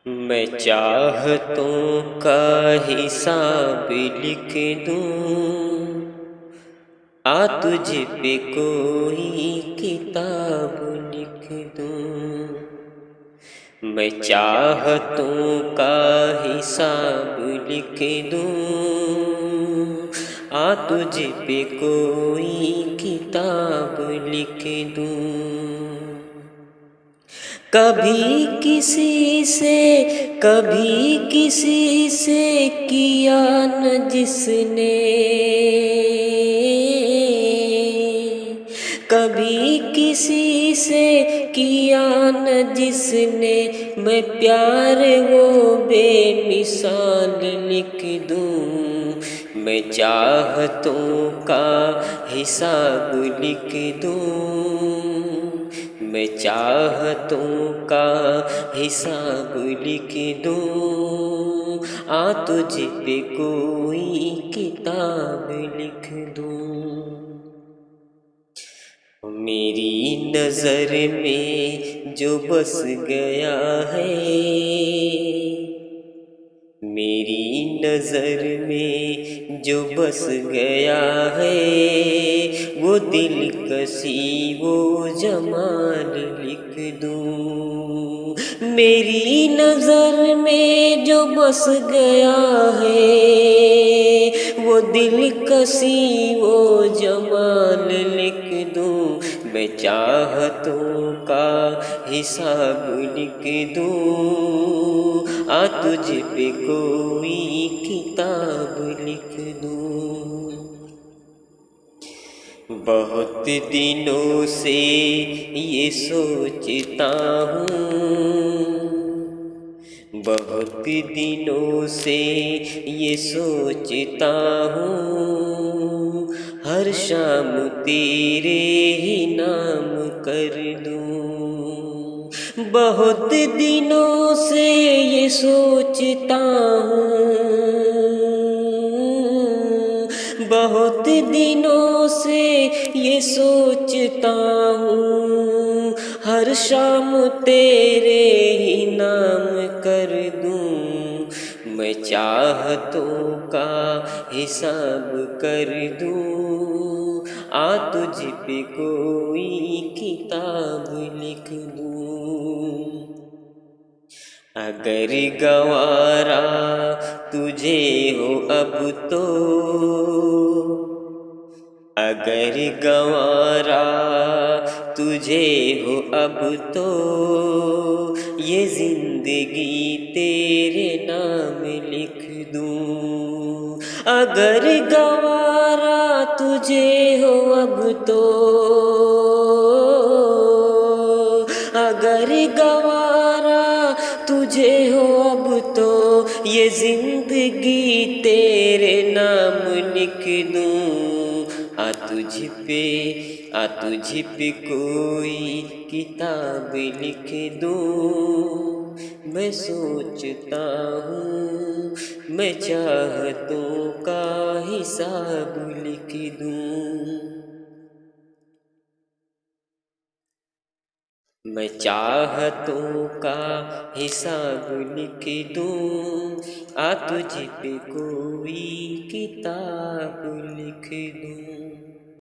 मैं चाहतों का हिसाब लिख दूं, आ तुझ पे कोई किताब लिख दूं। मैं चाहतों का हिसाब लिख दूं, आ तुझ पे कोई किताब लिख दूं। कभी किसी से कभी किसी से किया न जिसने, कभी किसी से किया न जिसने, मैं प्यार वो बेमिसाल लिख दूं। मैं चाहतों का हिसाब लिख दूं, मैं चाहतों का हिसाब लिख दूं, आ तुझ पे कोई किताब लिख दूं। मेरी नज़र में जो बस गया है, मेरी नज़र में जो बस गया है, वो दिलकशी वो जमाल लिख दूं। मेरी नज़र में जो बस गया है, वो दिलकशी वो जमाल लिख दूं। मैं चाहतों का हिसाब लिख दूं, आ तुझ पे कोई किताब लिख दूं। बहुत दिनों से ये सोचता हूँ, बहुत दिनों से ये सोचता हूँ, हर शाम तेरे ही नाम कर दूं। बहुत दिनों से ये सोचता हूँ, बहुत दिनों से ये सोचता हूँ, हर शाम तेरे ही नाम कर दूं। मैं चाहतों का हिसाब कर दूं, आ तुझ पे कोई किताब लिख दूं। अगर गवारा तुझे हो अब तो, अगर गवारा तुझे हो अब तो, ये जिंदगी तेरे नाम लिख दूं। अगर गवारा तुझे हो अब तो, अगर गवारा तुझे हो अब तो, ये जिंदगी तेरे नाम लिख दूं। आ तुझ पे कोई किताब लिख दूं। मैं सोचता हूँ, मैं चाहतों का हिसाब लिख दूं। मैं चाहतों का हिसाब लिख दूं, आ तुझ पे कोई किताब लिख दूं।